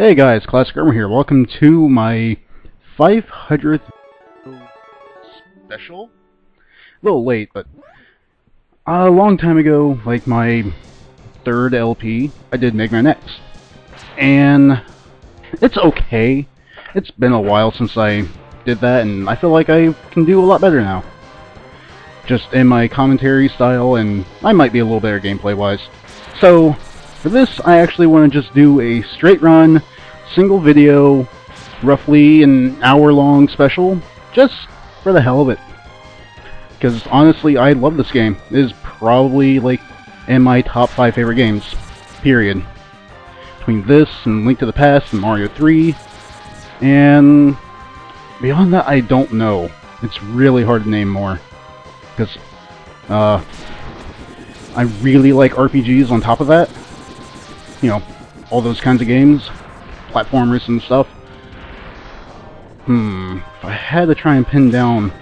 Hey guys, ClassicHomer here. Welcome to my 500th special. A little late, but a long time ago, like my third LP, I did Mega Man X. And it's okay. It's been a while since I did that, and I feel like I can do a lot better now. Just in my commentary style, and I might be a little better gameplay-wise. So, for this, I actually want to just do a straight run, single video, roughly an hour-long special, just for the hell of it. Because honestly, I love this game. It is probably like in my top 5 favorite games, period. Between this and Link to the Past and Mario 3, and beyond that, I don't know. It's really hard to name more. Because I really like RPGs on top of that. You know, all those kinds of games, platformers and stuff. If I had to try and pin down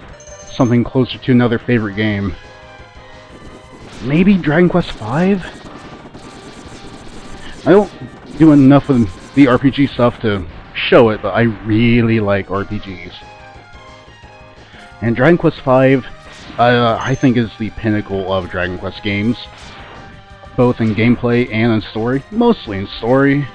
something closer to another favorite game, maybe Dragon Quest V? I don't do enough with the RPG stuff to show it, but I really like RPGs. And Dragon Quest V, I think is the pinnacle of Dragon Quest games, both in gameplay and in story. Mostly in story.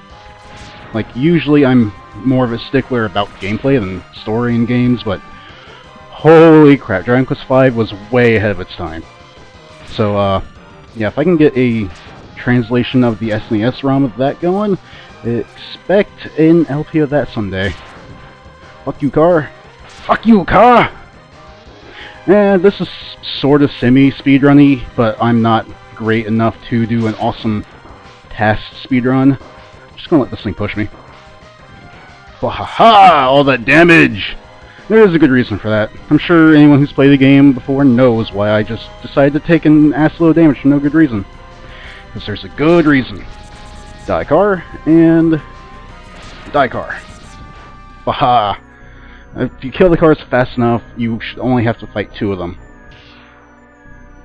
Like, usually I'm more of a stickler about gameplay than story in games, but holy crap, Dragon Quest V was way ahead of its time. So, yeah, if I can get a translation of the SNES ROM of that going, expect an LP of that someday. Fuck you, car! Fuck you, car! And this is sort of semi-speedrunny, but I'm not great enough to do an awesome task speedrun. I'm just gonna let this thing push me. Bahaha! All that damage! There's a good reason for that. I'm sure anyone who's played the game before knows why I just decided to take an assload of damage for no good reason. Because there's a good reason. Die car, and die car. Baha! If you kill the cars fast enough, you should only have to fight 2 of them.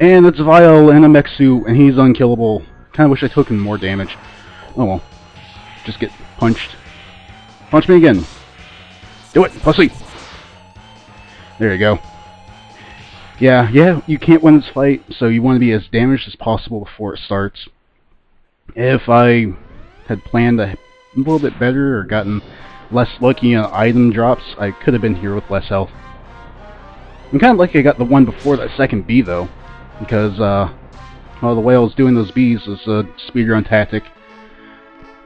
And it's Vile in a mech suit, and he's unkillable. Kinda wish I took him more damage. Oh well. Just get punched. Punch me again. Do it, pussy! There you go. Yeah, you can't win this fight, so you want to be as damaged as possible before it starts. If I had planned a little bit better, or gotten less lucky on item drops, I could have been here with less health. I'm kind of lucky I got the one before that second bee, though, because, well, the way I was doing those bees was a speedrun tactic.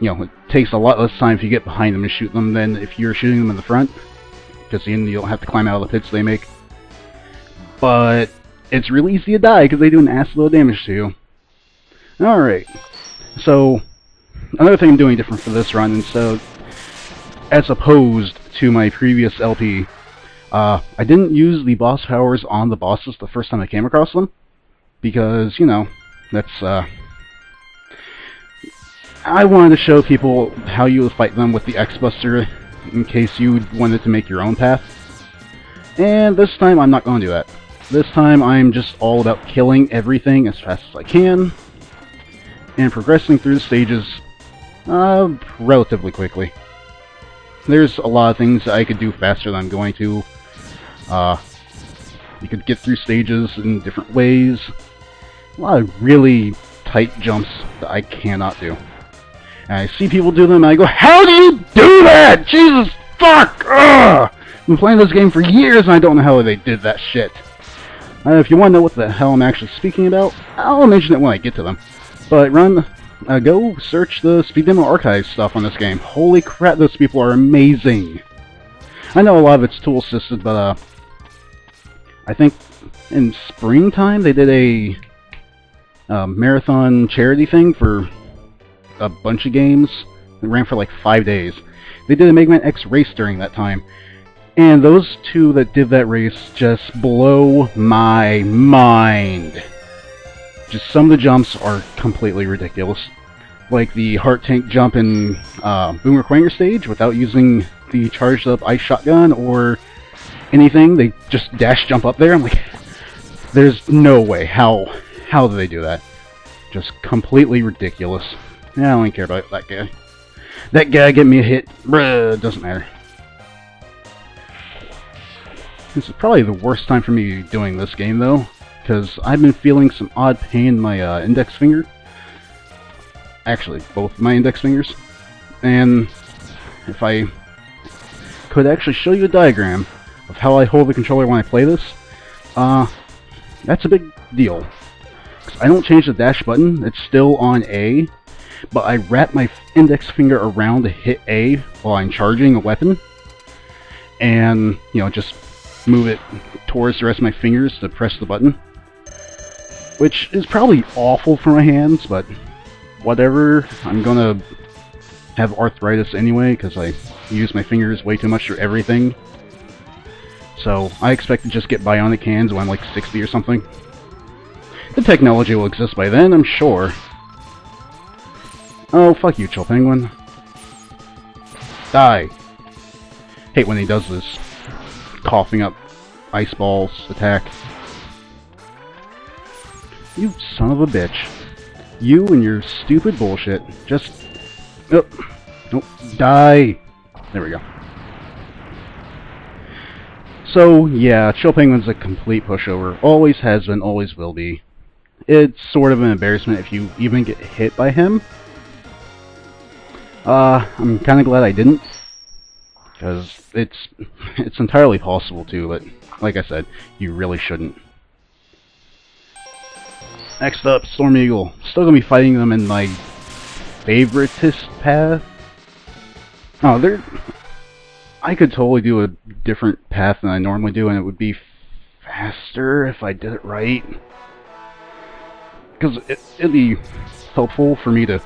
You know, it takes a lot less time if you get behind them and shoot them than if you're shooting them in the front, because then you don't have to climb out of the pits they make. But it's really easy to die, because they do an assload of damage to you. Alright, so another thing I'm doing different for this run, and so as opposed to my previous LP, I didn't use the boss powers on the bosses the first time I came across them, because, you know, that's, I wanted to show people how you would fight them with the X-Buster, in case you wanted to make your own path. And this time, I'm not going to do that. This time, I'm just all about killing everything as fast as I can, and progressing through the stages, relatively quickly. There's a lot of things that I could do faster than I'm going to. You could get through stages in different ways. A lot of really tight jumps that I cannot do. And I see people do them, and I go, how do you do that? Jesus fuck! Ugh! I've been playing this game for years, and I don't know how they did that shit. If you want to know what the hell I'm actually speaking about, I'll mention it when I get to them. But go search the Speed Demo Archive stuff on this game. Holy crap, those people are amazing! I know a lot of it's tool assisted, but I think in springtime they did a marathon charity thing for a bunch of games. It ran for like 5 days. They did a Mega Man X race during that time. And those 2 that did that race just blow my mind. Just some of the jumps are completely ridiculous. Like the Heart Tank jump in Boomer Quanger stage without using the charged up ice shotgun or anything. They just dash jump up there. I'm like, there's no way. How do they do that? Just completely ridiculous. Yeah, I don't even care about that guy. That guy get me a hit. Bruh, doesn't matter. This is probably the worst time for me doing this game, though, because I've been feeling some odd pain in my index finger. Actually, both my index fingers. And if I could actually show you a diagram of how I hold the controller when I play this, that's a big deal. 'Cause I don't change the dash button, it's still on A, but I wrap my index finger around to hit A while I'm charging a weapon, and, you know, just move it towards the rest of my fingers to press the button. Which is probably awful for my hands, but whatever. I'm gonna have arthritis anyway, because I use my fingers way too much for everything. So I expect to just get bionic hands when I'm like 60 or something. The technology will exist by then, I'm sure. Oh, fuck you, Chill Penguin. Die. Hate when he does this coughing up ice balls attack. You son of a bitch. You and your stupid bullshit. Just... oh, nope. Die! There we go. So, yeah, Chill Penguin's a complete pushover. Always has been, always will be. It's sort of an embarrassment if you even get hit by him. I'm kinda glad I didn't. Because it's entirely possible to, but like I said, you really shouldn't. Next up, Storm Eagle. Still gonna be fighting them in my favoritist path. Oh, I could totally do a different path than I normally do, and it would be faster if I did it right. Because it'd be helpful for me to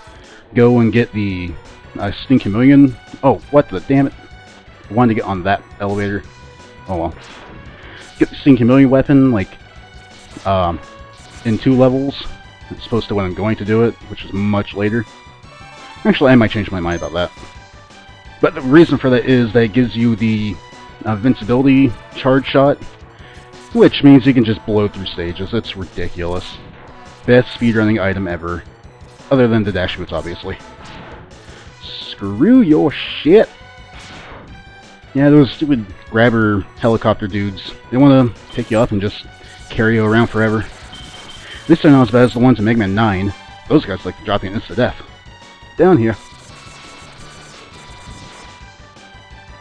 go and get the CHAMELEON. Oh, what the damn it! I wanted to get on that elevator. Oh well. Get the CHAMELEON weapon, like, in 2 levels, as opposed to when I'm going to do it, which is much later. Actually, I might change my mind about that. But the reason for that is that it gives you the invincibility charge shot, which means you can just blow through stages. It's ridiculous. Best speedrunning item ever. Other than the dash boots, obviously. Screw your shit! Yeah, those stupid grabber helicopter dudes. They want to pick you up and just carry you around forever. At least they're not as bad as the ones in Mega Man 9. Those guys like dropping insta death. Down here.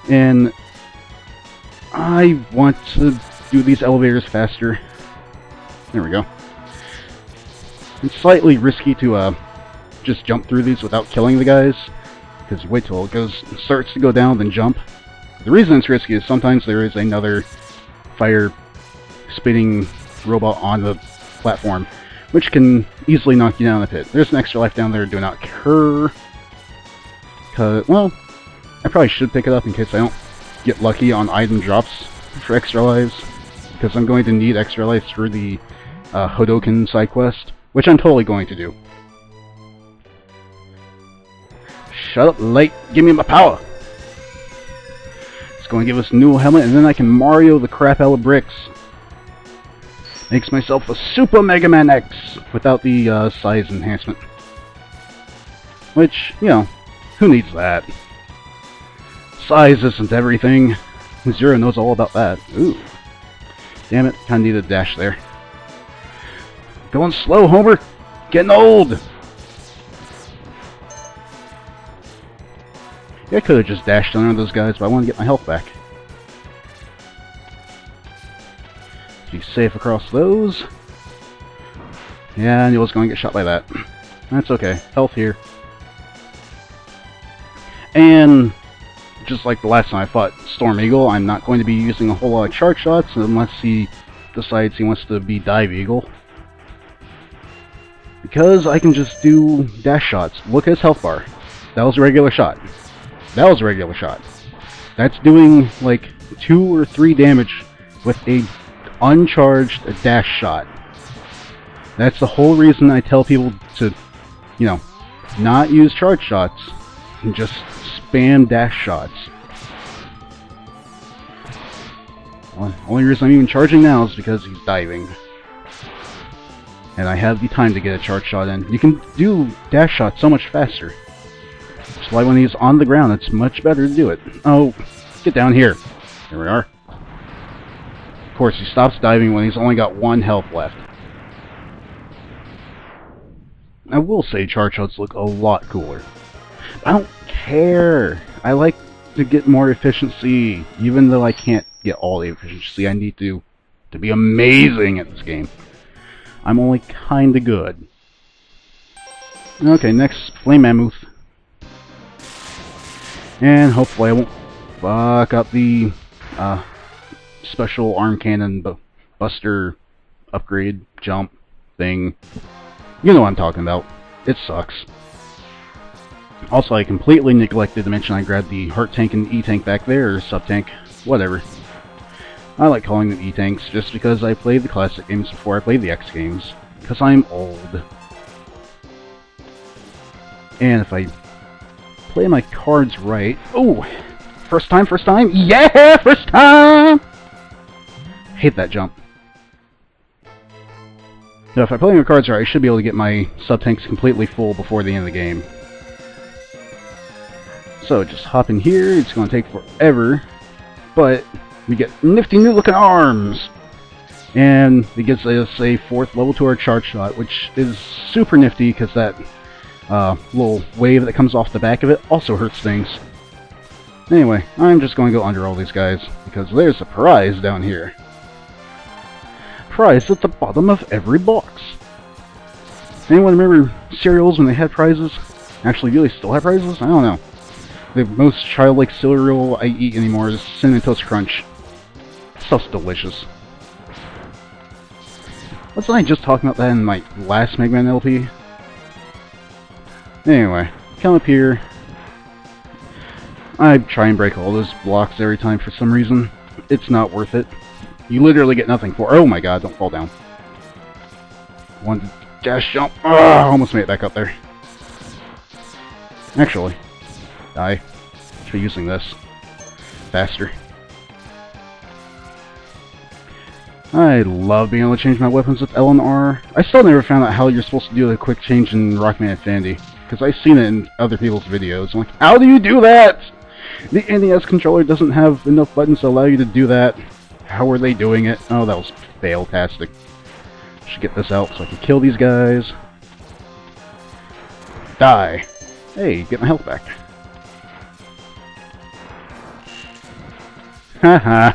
And I want to do these elevators faster. There we go. It's slightly risky to just jump through these without killing the guys, because wait till it starts to go down, then jump. The reason it's risky is sometimes there is another fire spitting robot on the platform, which can easily knock you down the pit. There's an extra life down there, do not occur. Well, I probably should pick it up in case I don't get lucky on item drops for extra lives, because I'm going to need extra lives for the Hodoken side quest, which I'm totally going to do. Shut up, Light! Give me my power! It's going to give us a new helmet, and then I can Mario the crap out of bricks. Makes myself a Super Mega Man X without the size enhancement. Which, you know, who needs that? Size isn't everything. Zero knows all about that. Ooh. Damn it, kinda needed a dash there. Going slow, Homer! Getting old! Yeah, I could have just dashed under those guys, but I want to get my health back. Be safe across those. Yeah, I knew I was going to get shot by that. That's okay. Health here. And just like the last time I fought Storm Eagle, I'm not going to be using a whole lot of charge shots unless he decides he wants to be Dive Eagle. Because I can just do dash shots. Look at his health bar. That was a regular shot. That was a regular shot. That's doing like 2 or 3 damage with a uncharged dash shot. That's the whole reason I tell people to, you know, not use charge shots and just spam dash shots. Well, the only reason I'm even charging now is because he's diving. And I have the time to get a charge shot in. You can do dash shots so much faster. That's why when he's on the ground, it's much better to do it. Oh, get down here. Here we are. Of course, he stops diving when he's only got 1 health left. I will say Charchotes look a lot cooler. I don't care. I like to get more efficiency, even though I can't get all the efficiency I need to be amazing at this game. I'm only kinda good. Okay, next, Flame Mammoth. And hopefully I won't fuck up the special arm cannon buster upgrade jump thing. You know what I'm talking about. It sucks. Also, I completely neglected to mention I grabbed the Heart Tank and E-Tank back there, or Sub-Tank, whatever. I like calling them E-Tanks just because I played the classic games before I played the X games. Because I'm old. And if I play my cards right... Oh! First time, first time! Yeah! First time! Hate that jump. Now, if I play my cards right, I should be able to get my sub-tanks completely full before the end of the game. So, just hop in here. It's going to take forever. But we get nifty new looking arms! And it gives us a 4th level to our charge shot, which is super nifty because that little wave that comes off the back of it also hurts things. Anyway, I'm just going to go under all these guys, because there's a prize down here. Prize at the bottom of every box. Anyone remember cereals when they had prizes? Actually, do they still have prizes? I don't know. The most childlike cereal I eat anymore is Cinnamon Toast Crunch. Stuff's delicious. Wasn't I just talking about that in my last Mega Man LP? Anyway, come up here. I try and break all those blocks every time for some reason. It's not worth it. You literally get nothing for... Oh my god, don't fall down. One dash jump. Oh, almost made it back up there. Actually, die. Try using this. Faster. I love being able to change my weapons with L and R. I still never found out how you're supposed to do a quick change in Rockman Infinity. Because I've seen it in other people's videos. I'm like, how do you do that? The NES controller doesn't have enough buttons to allow you to do that. How are they doing it? Oh, that was fail-tastic. Should get this out so I can kill these guys. Die. Hey, get my health back. Haha.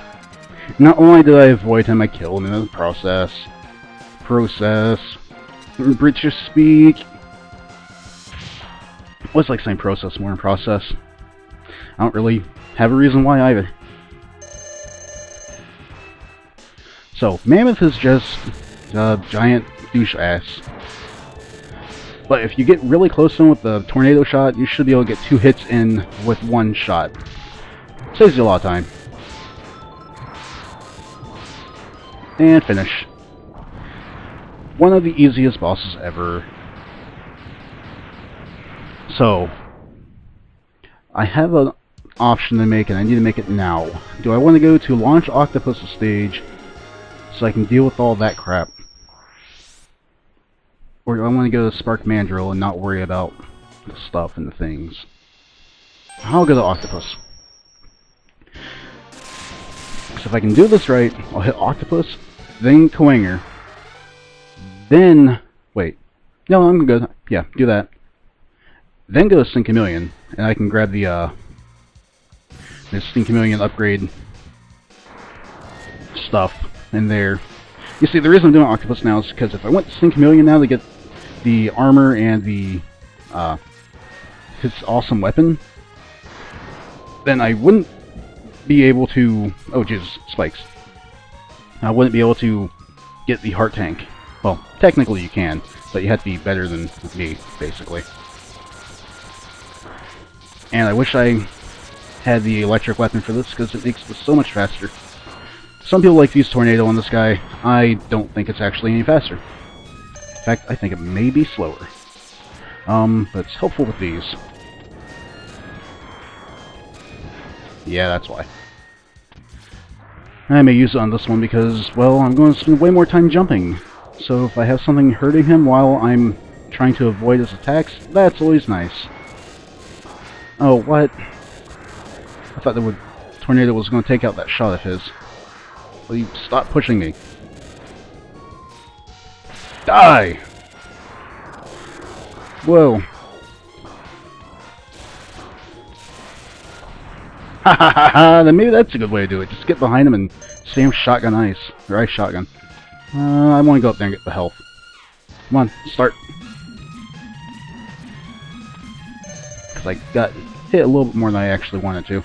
Not only did I avoid him, I killed him in the process. British speak. Well, it's like saying process more than process. I don't really have a reason why either. So, Mammoth is just a giant douche ass. But if you get really close to him with the tornado shot, you should be able to get 2 hits in with 1 shot. Saves you a lot of time. And finish. One of the easiest bosses ever. So, I have an option to make, and I need to make it now. Do I want to go to Launch Octopus stage so I can deal with all that crap? Or do I want to go to Spark Mandrill and not worry about the stuff and the things? I'll go to Octopus. So if I can do this right, I'll hit Octopus, then Twanger, then... Wait. No, I'm gonna go... Yeah, do that. Then go to CHAMELEON, and I can grab the CHAMELEON upgrade stuff in there. You see, the reason I'm doing Octopus now is because if I went to CHAMELEON now to get the armor and the his awesome weapon, then I wouldn't be able to... Oh, Jesus, spikes. I wouldn't be able to get the Heart Tank. Well, technically you can, but you have to be better than me, basically. And I wish I had the electric weapon for this, because it makes this so much faster. Some people like to use Tornado on this guy. I don't think it's actually any faster. In fact, I think it may be slower. But it's helpful with these. Yeah, that's why. I may use it on this one because, well, I'm going to spend way more time jumping. So if I have something hurting him while I'm trying to avoid his attacks, that's always nice. Oh, what? I thought the tornado was going to take out that shot of his. Will you stop pushing me? Die! Whoa. Ha ha ha ha! Then maybe that's a good way to do it. Just get behind him and same shotgun ice. Or ice shotgun. I want to go up there and get the health. Come on, start. Because I got hit a little bit more than I actually wanted to.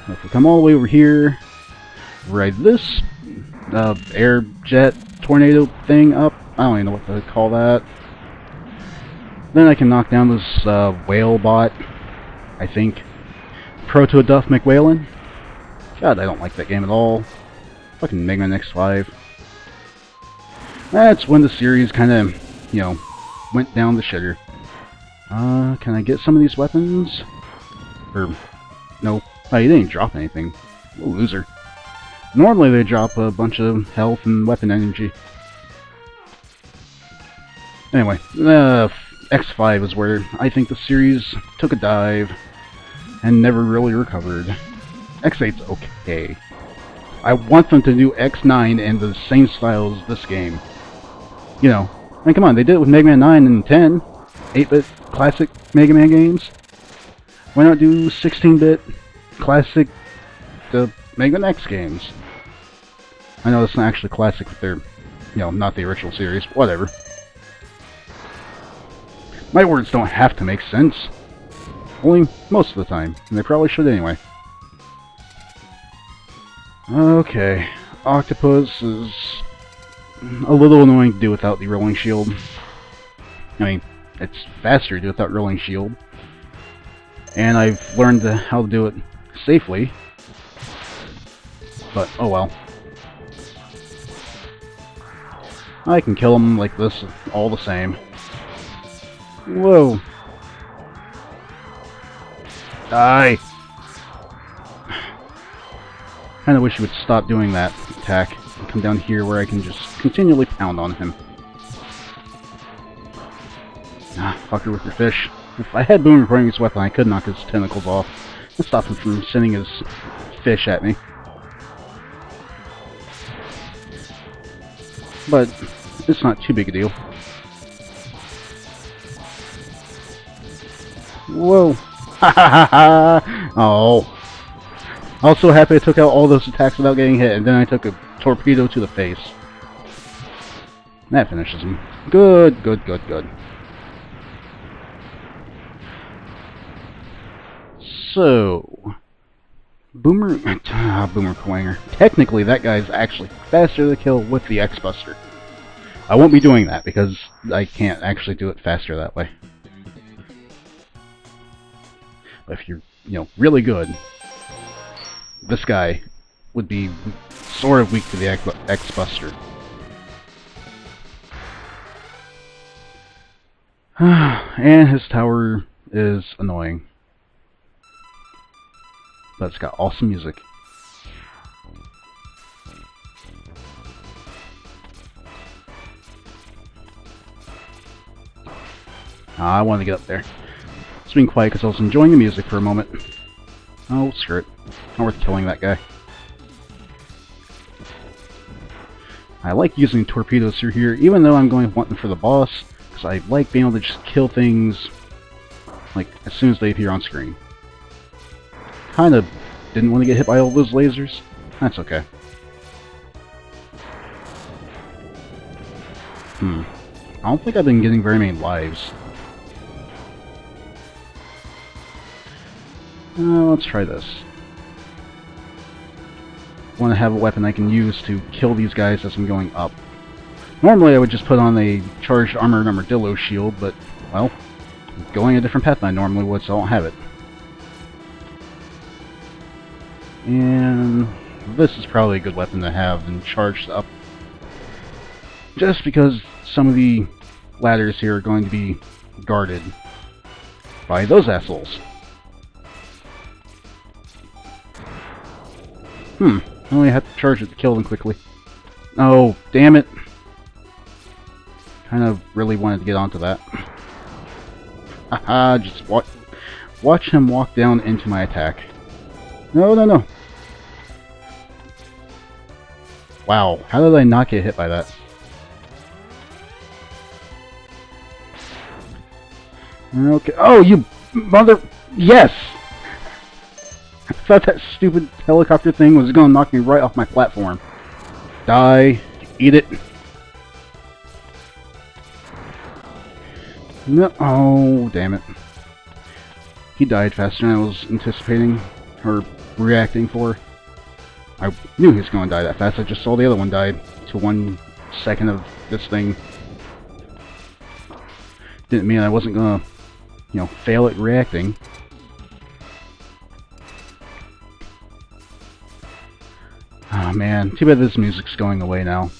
If we come all the way over here, ride this air jet tornado thing up. I don't even know what to call that. Then I can knock down this whale bot, I think. Proto-Duff McWhalen. God, I don't like that game at all. Fucking Mega Man X5. That's when the series kind of, you know, went down the shitter. Can I get some of these weapons? Or, no. Oh, you didn't drop anything. What a loser. Normally they drop a bunch of health and weapon energy. Anyway, X5 is where I think the series took a dive and never really recovered. X8's okay. I want them to do X9 in the same style as this game. You know, I mean, come on, they did it with Mega Man 9 and 10. 8-bit classic Mega Man games. Why not do 16-bit classic Mega Man X games? I know it's not actually classic if they're, you know, not the original series. Whatever. My words don't have to make sense. Only most of the time. And they probably should anyway. Okay. Octopus is a little annoying to do without the rolling shield. I mean, it's faster to do without rolling shield. And I've learned how to do it safely. But, oh well. I can kill him like this all the same. Whoa. Die! Kinda wish you would stop doing that attack and come down here where I can just continually pound on him. Ah, fucker with your fish. If I had Boomer Pointing's weapon, I could knock his tentacles off and stop him from sending his fish at me. But it's not too big a deal. Whoa! Ha ha ha ha! Oh. Also happy I took out all those attacks without getting hit, and then I took a torpedo to the face. That finishes him. Good, good, good, good. So... Boomer Poinger. Technically, that guy's actually faster to kill with the X-Buster. I won't be doing that, because I can't actually do it faster that way. But if you're, you know, really good, this guy would be sort of weak to the X-Buster. And his tower is annoying. But it's got awesome music. I wanted to get up there. It's being quiet because I was enjoying the music for a moment. Oh, screw it. Not worth killing that guy. I like using torpedoes through here, even though I'm going wanting for the boss, because I like being able to just kill things, like, as soon as they appear on screen. Kinda didn't want to get hit by all those lasers. That's okay. I don't think I've been getting very many lives. Let's try this. I want to have a weapon I can use to kill these guys as I'm going up. Normally I would just put on a charged armored armadillo shield, but, well, I'm going a different path than I normally would, so I don't have it. And this is probably a good weapon to have and charged up. Just because some of the ladders here are going to be guarded by those assholes. I only have to charge it to kill them quickly. Oh, damn it. Kind of really wanted to get onto that. Haha, just Watch him walk down into my attack. No, no, no. Wow, how did I not get hit by that? Okay. Oh, you mother... Yes! I thought that stupid helicopter thing was going to knock me right off my platform. Die. Eat it. No. Oh, damn it. He died faster than I was anticipating, or reacting for. I knew he was going to die that fast. I just saw the other one die to 1 second of this thing. Didn't mean I wasn't going to, you know, fail at reacting. Oh man, too bad this music's going away now.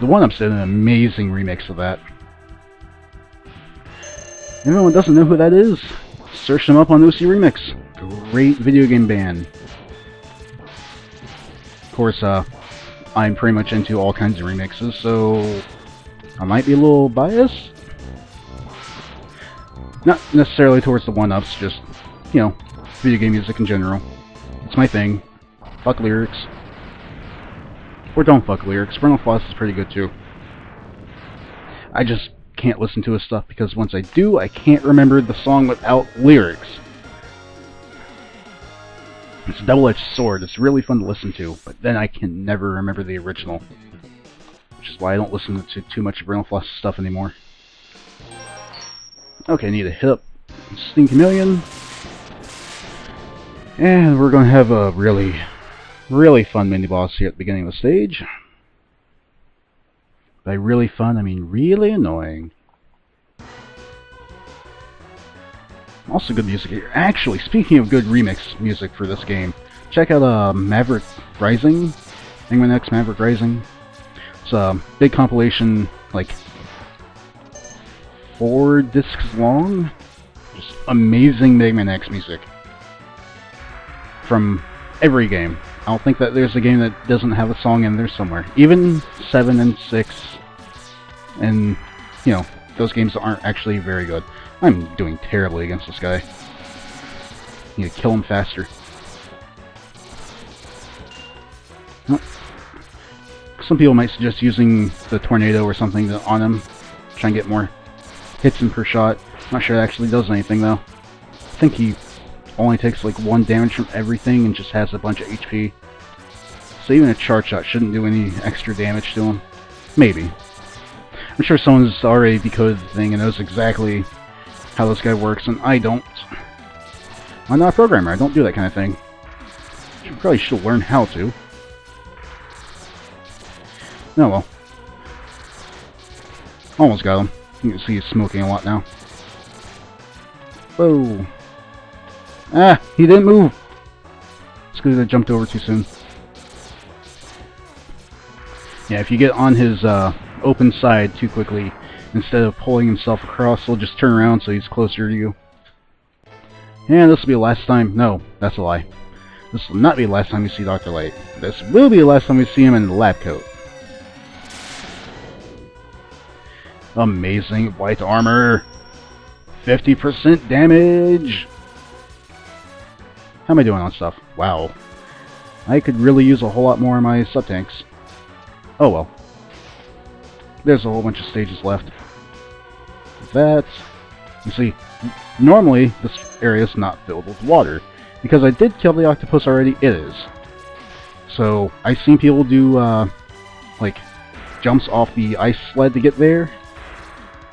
The 1-Ups did an amazing remix of that. If anyone doesn't know who that is, search them up on OC Remix. Great video game band. Of course, I'm pretty much into all kinds of remixes, so I might be a little biased. Not necessarily towards the 1-Ups, just, you know, video game music in general. It's my thing. Fuck lyrics. Or don't fuck lyrics. Brental Floss is pretty good too. I just can't listen to his stuff because once I do, I can't remember the song without lyrics. It's a double-edged sword. It's really fun to listen to, but then I can never remember the original. Which is why I don't listen to too much of Brental Floss stuff anymore. Okay, I need to hit up Sting Chameleon. And we're going to have a really fun mini-boss here at the beginning of the stage. By really fun, I mean really annoying. Also good music here. Actually, speaking of good remix music for this game, check out Maverick Rising. Mega Man X Maverick Rising. It's a big compilation, like 4 discs long. Just amazing Mega Man X music. From every game. I don't think that there's a game that doesn't have a song in there somewhere. Even 7 and 6, and, you know, those games aren't actually very good. I'm doing terribly against this guy. Need to kill him faster. Well, some people might suggest using the tornado or something on him. Try and get more hits in per shot. Not sure it actually does anything though. I think he only takes like 1 damage from everything and just has a bunch of HP. So even a charge shot shouldn't do any extra damage to him. Maybe. I'm sure someone's already decoded the thing and knows exactly how this guy works, and I don't. I'm not a programmer, I don't do that kind of thing. Probably should learn how to. Oh well. Almost got him. You can see he's smoking a lot now. Whoa. Ah, he didn't move. It's because I jumped over too soon. Yeah, if you get on his open side too quickly, instead of pulling himself across, he'll just turn around so he's closer to you. And this will be the last time. No, that's a lie. This will not be the last time you see Dr. Light. This will be the last time we see him in the lab coat. Amazing white armor. 50% damage. How am I doing on stuff? Wow. I could really use a whole lot more of my sub-tanks. Oh well. There's a whole bunch of stages left. That, you see, normally this area is not filled with water. Because I did kill the octopus already, it is. So, I've seen people do, like, jumps off the ice sled to get there.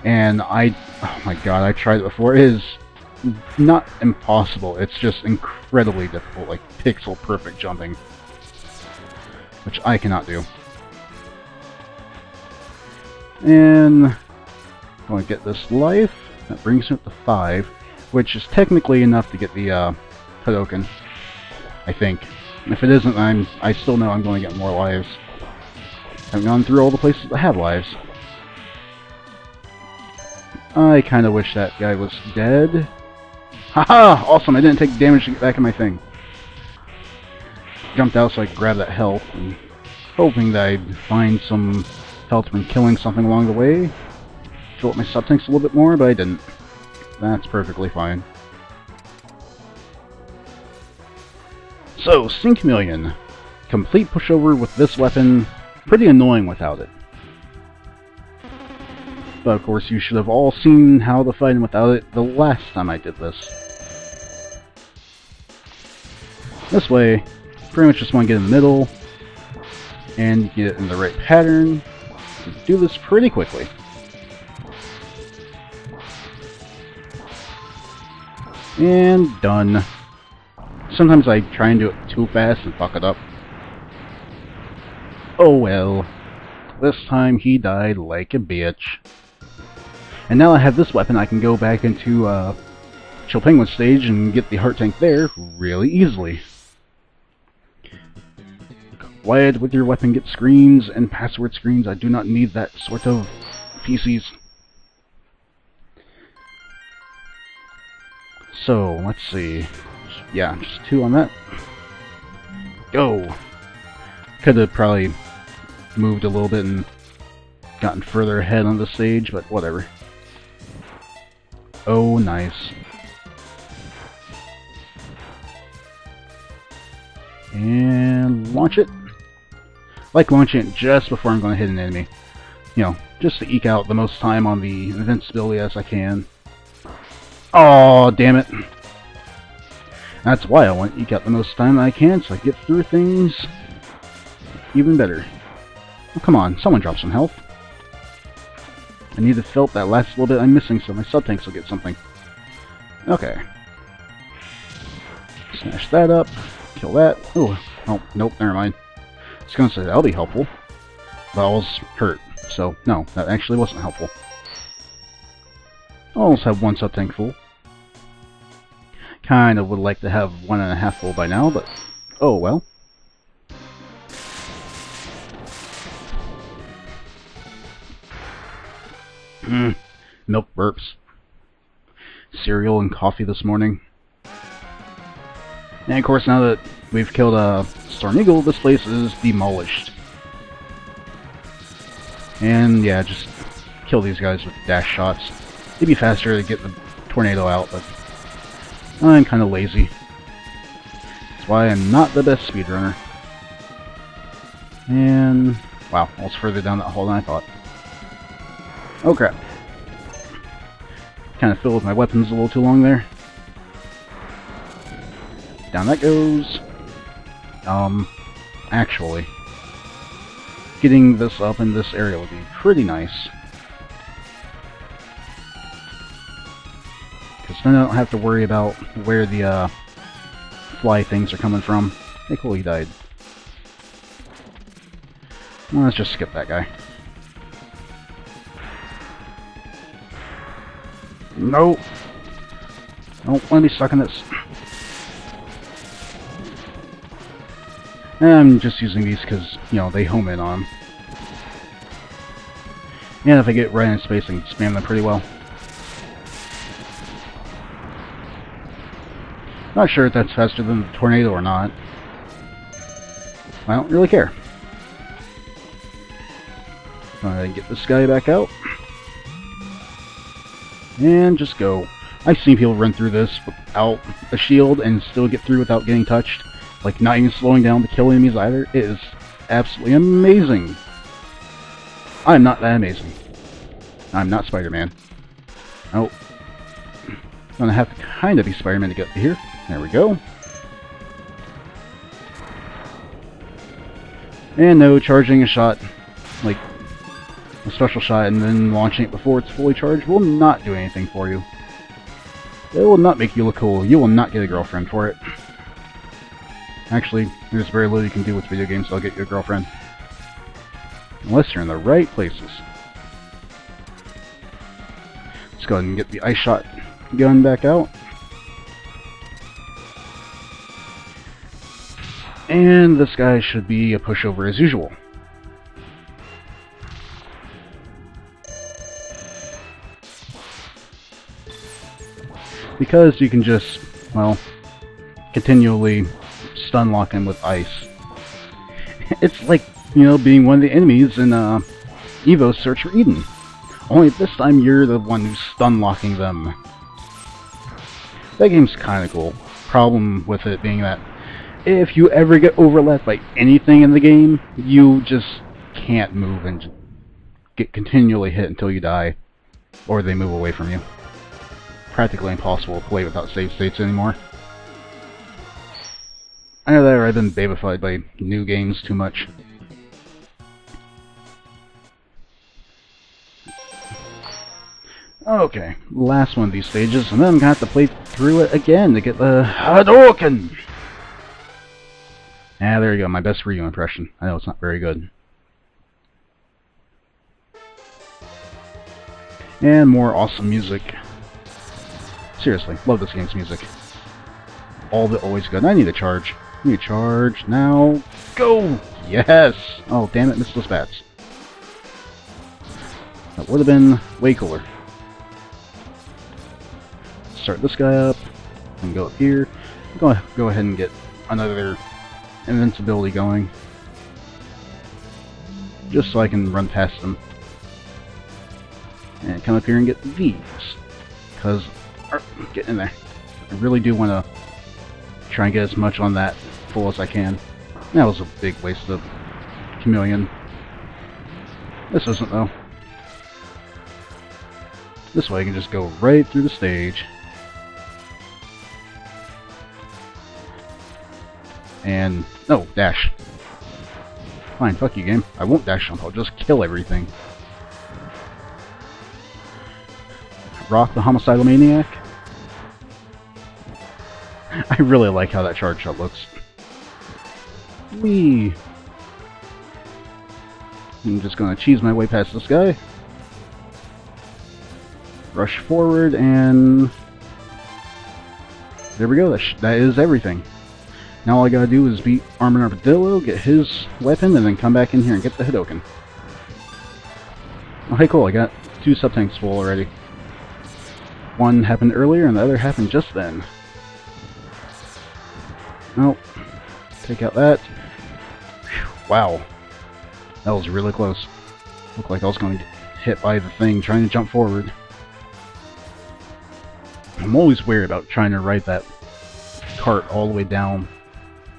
And oh my god, I tried it before. It is not impossible, it's just incredibly difficult, like pixel perfect jumping. Which I cannot do. And I'm going to get this life. That brings me up to 5, which is technically enough to get the Hadoken, I think. If it isn't, I still know I'm going to get more lives. I've gone through all the places that have lives. I kind of wish that guy was dead. Haha! Awesome! I didn't take damage to get back in my thing. Jumped out so I could grab that health, and hoping that I'd find some health from killing something along the way. Fill up my sub-tanks a little bit more, but I didn't. That's perfectly fine. So, CHAMELEON. Complete pushover with this weapon. Pretty annoying without it. But of course, you should have all seen how to fight without it the last time I did this. This way, pretty much just want to get in the middle and get it in the right pattern. Do this pretty quickly. And done. Sometimes I try and do it too fast and fuck it up. Oh well. This time he died like a bitch. And now I have this weapon, I can go back into Chill Penguin stage and get the heart tank there really easily. Quiet with your weapon, get screens and password screens. I do not need that sort of PCs. So, let's see. Yeah, just 2 on that. Go! Could have probably moved a little bit and gotten further ahead on the stage, but whatever. Oh, nice. And launch it. I like launching it just before I'm going to hit an enemy. You know, just to eke out the most time on the invincibility as I can. Oh, damn it. That's why I want to eke out the most time I can, so I get through things even better. Oh, come on, someone drop some health. I need the felt that last little bit I'm missing so my sub-tanks will get something. Okay. Smash that up. Kill that. Oh, nope, never mind. I was gonna say that'll be helpful. But I was hurt, so no, that actually wasn't helpful. I almost have 1 sub-tank full. Kinda would like to have 1.5 full by now, but oh well. Milk burps. Cereal and coffee this morning. And of course, now that we've killed a Storm Eagle, this place is demolished. And yeah, just kill these guys with dash shots. It'd be faster to get the tornado out, but I'm kind of lazy. That's why I'm not the best speedrunner. And wow, I was further down that hole than I thought. Oh crap. Kind of filled with my weapons a little too long there. Down that goes. Actually, getting this up in this area would be pretty nice. Because then I don't have to worry about where the fly things are coming from. Hey, cool, he died. Well, let's just skip that guy. Nope. I don't want to be stuck in this. And I'm just using these because, you know, they home in on them. And if I get right in space, I can spam them pretty well. Not sure if that's faster than the tornado or not. I don't really care. Get this guy back out. And just go. I've seen people run through this without a shield and still get through without getting touched. Like, not even slowing down to kill enemies either. It is absolutely amazing. I'm not that amazing. I'm not Spider-Man. Oh. Gonna have to kind of be Spider-Man to get to here. There we go. And no, charging a shot, like a special shot, and then launching it before it's fully charged will not do anything for you. It will not make you look cool. You will not get a girlfriend for it. Actually, there's very little you can do with video games, so I'll get you a girlfriend. Unless you're in the right places. Let's go ahead and get the ice shot gun back out. And this guy should be a pushover as usual. Because you can just, well, continually stun lock him with ice. It's like, you know, being one of the enemies in Evo's Search for Eden. Only this time you're the one who's stun locking them. That game's kinda cool. Problem with it being that If you ever get overlapped by anything in the game, you just can't move and just get continually hit until you die, or they move away from you. Practically impossible to play without save states anymore. I know that I've been babified by new games too much. Okay, last one of these stages, and then I'm gonna have to play through it again to get the Hadouken! Ah, there you go, my best Ryu impression. I know it's not very good. And more awesome music. Seriously, love this game's music. All of it always good. I need a charge. I need a charge. Now, go! Yes! Oh, damn it, missed those bats. That would have been way cooler. Start this guy up, and go up here. Go ahead and get another invincibility going. Just so I can run past them. And come up here and get these. Because, get in there. I really do want to try and get as much on that full as I can. That was a big waste of Chameleon. This isn't, though. This way I can just go right through the stage. And, no, dash. Fine, fuck you, game. I won't dash jump, I'll just kill everything. Rock the Homicidal Maniac. I really like how that charge shot looks. Whee! I'm just gonna cheese my way past this guy. Rush forward, and there we go. That is everything. Now all I gotta do is beat Armadillo, get his weapon, and then come back in here and get the Hadouken. Oh, hey, cool, I got 2 sub-tanks full already. One happened earlier, and the other happened just then. Oh, take out that. Whew, wow. That was really close. Looked like I was going to get hit by the thing trying to jump forward. I'm always wary about trying to ride that cart all the way down.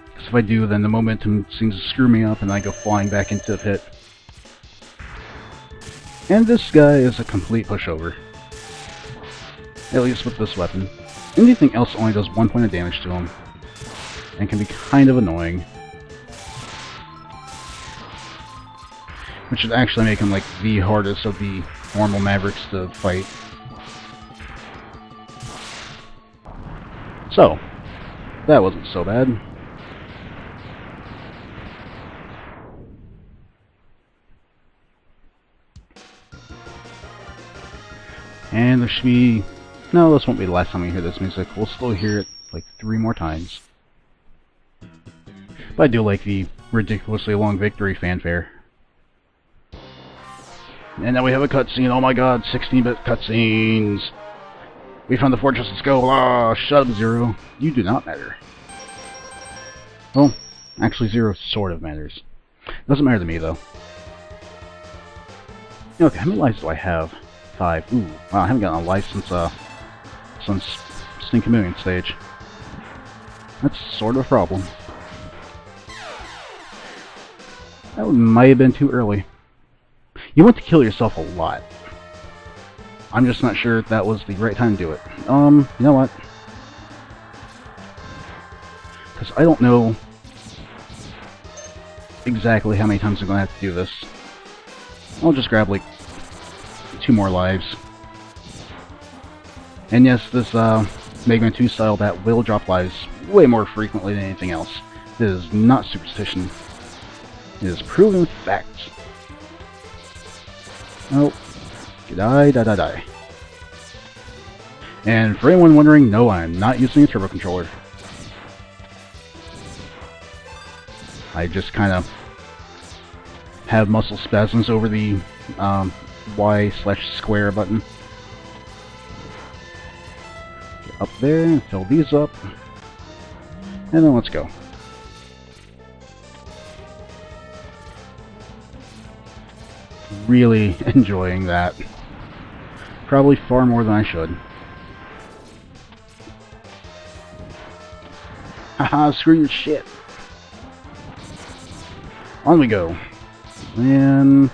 Because if I do, then the momentum seems to screw me up and I go flying back into the pit. And this guy is a complete pushover. At least with this weapon. Anything else only does 1 point of damage to him. And can be kind of annoying. Which would actually make him like the hardest of the normal Mavericks to fight. So, that wasn't so bad. And there should be... No, this won't be the last time we hear this music. We'll still hear it like 3 more times. But I do like the ridiculously long victory fanfare. And now we have a cutscene. Oh my god, 16-bit cutscenes! We found the fortress, let's go! Ah, shut up, Zero. You do not matter. Well, actually Zero sort of matters. Doesn't matter to me, though. Okay, how many lives do I have? 5. Ooh, wow, I haven't gotten a life since Sting Chameleon stage. That's sort of a problem. That might have been too early. You want to kill yourself a lot. I'm just not sure if that was the right time to do it. You know what? Because I don't know exactly how many times I'm going to have to do this. I'll just grab like 2 more lives. And yes, this Mega Man 2 style bat will drop lives way more frequently than anything else. It is not superstition. It is proven fact. Oh, die. And for anyone wondering, no, I'm not using a turbo controller. I just kind of have muscle spasms over the Y/square button. Get up there and fill these up. And then let's go. Really enjoying that. Probably far more than I should. Haha, screw your shit. On we go. And...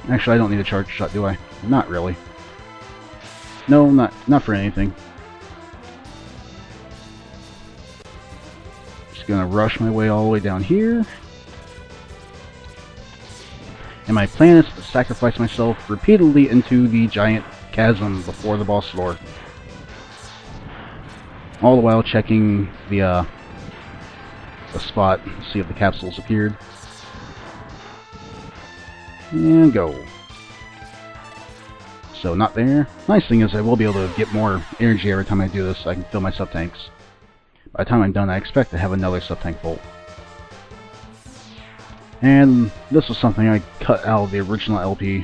actually, I don't need a charge shot, do I? Not really. No, not for anything. Just gonna rush my way all the way down here. And my plan is to sacrifice myself repeatedly into the giant chasm before the boss door. All the while checking the spot, see if the capsules appeared. And go. So, not there. Nice thing is I will be able to get more energy every time I do this, so I can fill my sub-tanks. By the time I'm done, I expect to have another sub-tank full. And this was something I cut out of the original LP.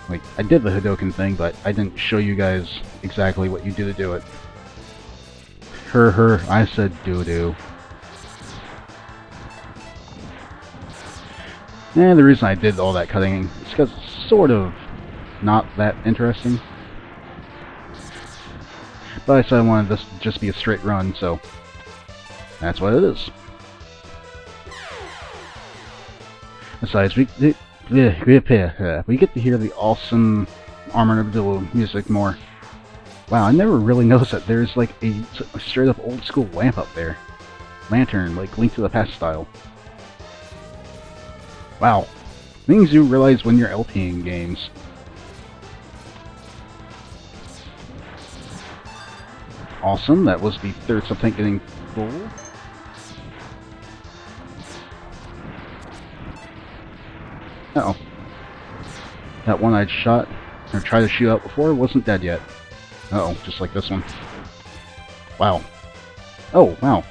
Like, I did the Hadoken thing, but I didn't show you guys exactly what you do to do it. I said doo-doo. And the reason I did all that cutting is because it's sort of not that interesting. But I said I wanted this to just be a straight run, so that's what it is. Besides, we get to hear the awesome Armadillo music more. Wow, I never really noticed that there's like a straight up old school lamp up there. Lantern, like Link to the Past style. Wow. Things you realize when you're LPing games. Awesome, that was the third sub-tank getting full. Uh-oh. That one I'd shot, or tried to shoot out before, wasn't dead yet. Uh-oh, just like this one. Wow. Oh, wow.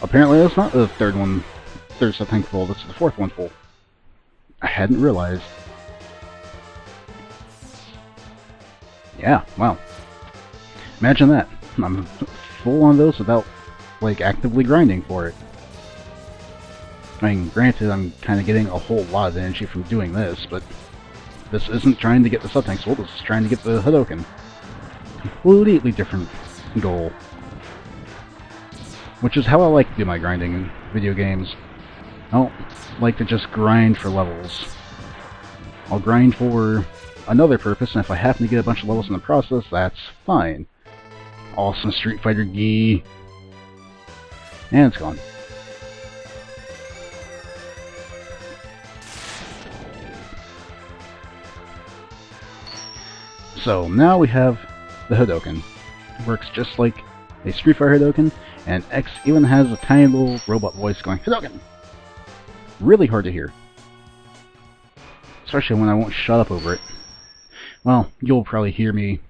Apparently that's not the third sub-tank full, that's the fourth one full. I hadn't realized. Yeah, wow. Imagine that. I'm full on those without, like, actively grinding for it. I mean, granted, I'm kind of getting a whole lot of energy from doing this, but this isn't trying to get the sub-tanks full, this is trying to get the Hadoken. Completely different goal. Which is how I like to do my grinding in video games. I don't like to just grind for levels. I'll grind for another purpose, and if I happen to get a bunch of levels in the process, that's fine. Awesome Street Fighter gi. And it's gone. So, now we have the Hadoken. It works just like a Street Fighter Hadoken, and X even has a tiny little robot voice going, Hadoken! Really hard to hear. Especially when I won't shut up over it. Well, you'll probably hear me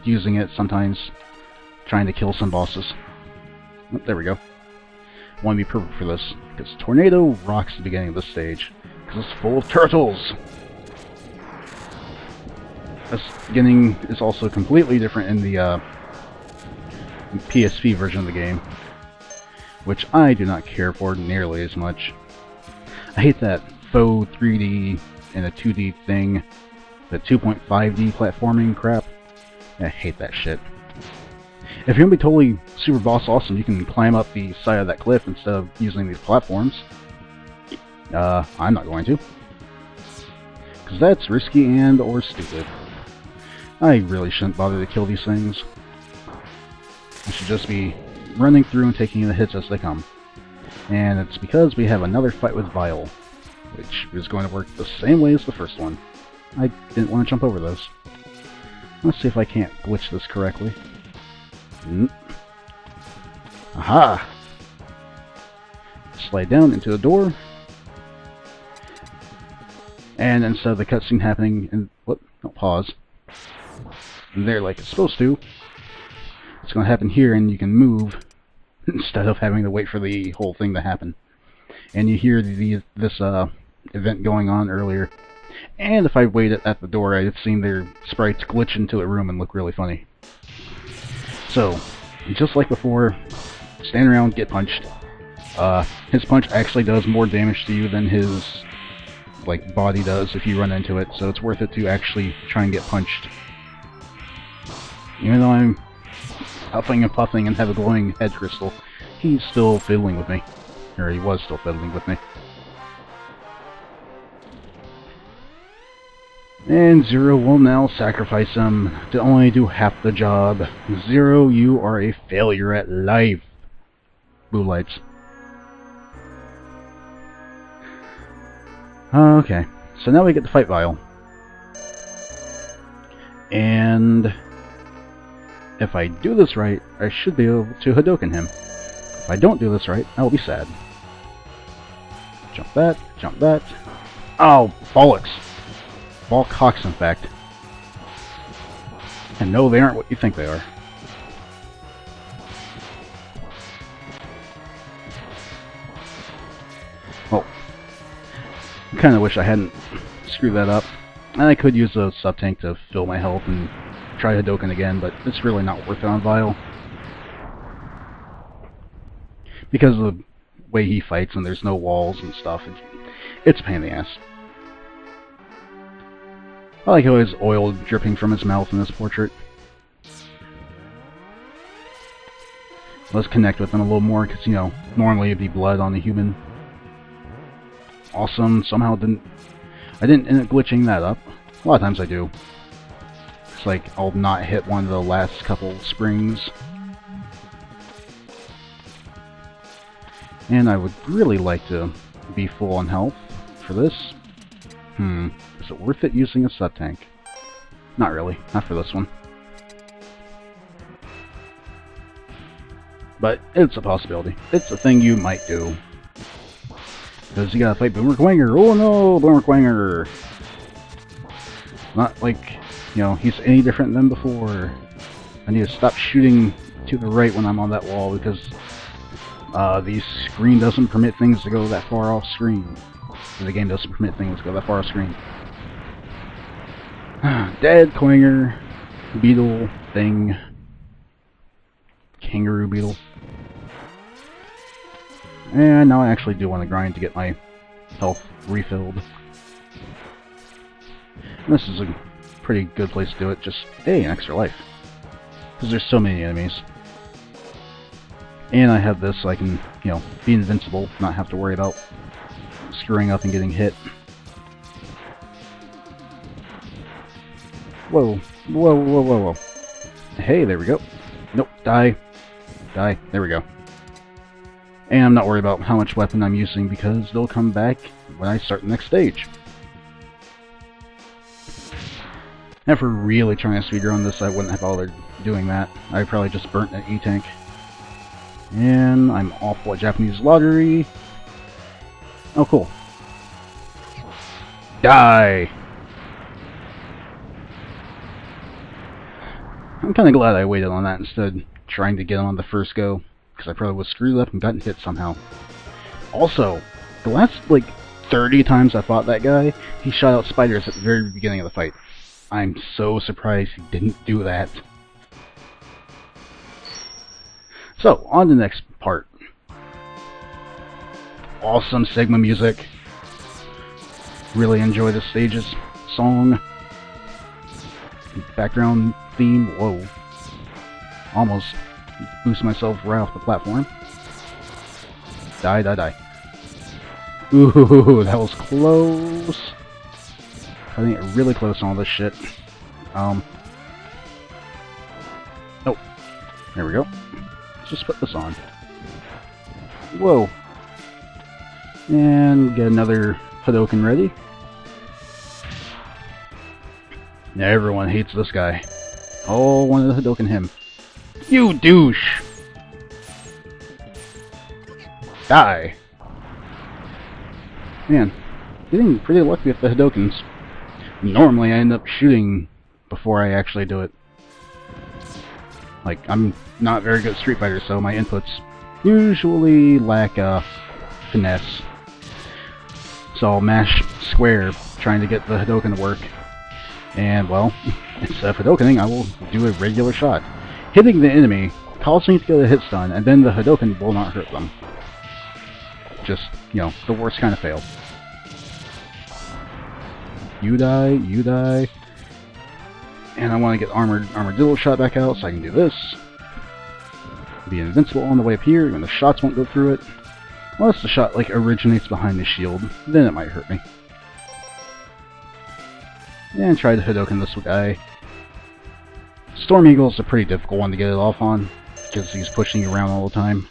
using it sometimes, trying to kill some bosses. Oh, there we go. I want to be perfect for this, because Tornado rocks the beginning of this stage, because it's full of turtles! This beginning is also completely different in the PSP version of the game, which I do not care for nearly as much. I hate that faux 3D and a 2D thing, the 2.5D platforming crap. I hate that shit. If you're gonna be totally super boss awesome, you can climb up the side of that cliff instead of using these platforms. I'm not going to. Because that's risky and or stupid. I really shouldn't bother to kill these things. I should just be running through and taking the hits as they come. And it's because we have another fight with Vile, which is going to work the same way as the first one. I didn't want to jump over those. Let's see if I can't glitch this correctly. Aha! Slide down into the door. And instead of the cutscene happening in... Whoop, no, pause. There like it's supposed to. It's going to happen here and you can move instead of having to wait for the whole thing to happen. And you hear this event going on earlier. And if I waited at the door, I'd have seen their sprites glitch into a room and look really funny. So, just like before, stand around, get punched. His punch actually does more damage to you than his body does if you run into it, so it's worth it to actually try and get punched. Even though I'm huffing and puffing and have a glowing head crystal, he's still fiddling with me. Or he was still fiddling with me. And Zero will now sacrifice him to only do half the job. Zero, you are a failure at life. Blue lights. Okay, so now we get to fight Vile. And if I do this right, I should be able to Hadoken him. If I don't do this right, I will be sad. Jump that, jump that. Oh, bollocks. Ball cocks, in fact. And no, they aren't what you think they are. Well, I kind of wish I hadn't screwed that up. And I could use a sub-tank to fill my health and try Hadoken again, but it's really not worth it on Vile. Because of the way he fights and there's no walls and stuff, it's a pain in the ass. I like how his oil dripping from his mouth in this portrait. Let's connect with him a little more, because, you know, normally it'd be blood on the human. Awesome. Somehow I didn't end up glitching that up. A lot of times I do. It's like I'll not hit one of the last couple springs. And I would really like to be full on health for this. Is it worth it using a sub-tank? Not really. Not for this one. But it's a possibility. It's a thing you might do. Because you gotta fight Boomer Quanger. Oh no, Boomer Quanger! Not like, you know, he's any different than before. I need to stop shooting to the right when I'm on that wall because the screen doesn't permit things to go that far off screen. The game doesn't permit things to go that far off screen. Dead Quanger, beetle thing, kangaroo beetle. And now I actually do want to grind to get my health refilled. And this is a pretty good place to do it, just, hey, an extra life. Because there's so many enemies. And I have this so I can, you know, be invincible, not have to worry about screwing up and getting hit. Whoa, whoa, whoa, whoa, whoa. Hey, there we go. Nope, die. Die, there we go. And I'm not worried about how much weapon I'm using because they'll come back when I start the next stage. And if we're really trying to speedrun this, I wouldn't have bothered doing that. I probably just burnt an E-tank. And I'm awful at Japanese lottery. Oh, cool. Die! I'm kind of glad I waited on that instead of trying to get on the first go, because I probably was screwed up and gotten hit somehow. Also, the last, like, 30 times I fought that guy, he shot out spiders at the very beginning of the fight. I'm so surprised he didn't do that. So, on to the next part. Awesome Sigma music. Really enjoy the stage's song. Background theme. Whoa. Almost boost myself right off the platform. Die, die, die. Ooh, that was close. I think really close on all this shit. Oh, there we go. Let's just put this on. Whoa. And get another Hadoken ready. Yeah, everyone hates this guy. Oh, wanted to Hadoken him. You douche! Die! Man, getting pretty lucky with the Hadokens. Normally I end up shooting before I actually do it. Like, I'm not very good at Street Fighter, so my inputs usually lack finesse. So I'll mash square trying to get the Hadoken to work. And, well, instead of Hadokening, I will do a regular shot. Hitting the enemy, causing to get a hit stun, and then the Hadoken will not hurt them. Just, you know, the worst kind of fail. You die, you die. And I want to get Armadillo shot back out so I can do this. be invincible on the way up here, and the shots won't go through it. Unless the shot, like, originates behind the shield, then it might hurt me. And try to Hadoken this guy. Storm Eagle is a pretty difficult one to get it off on, because he's pushing you around all the time.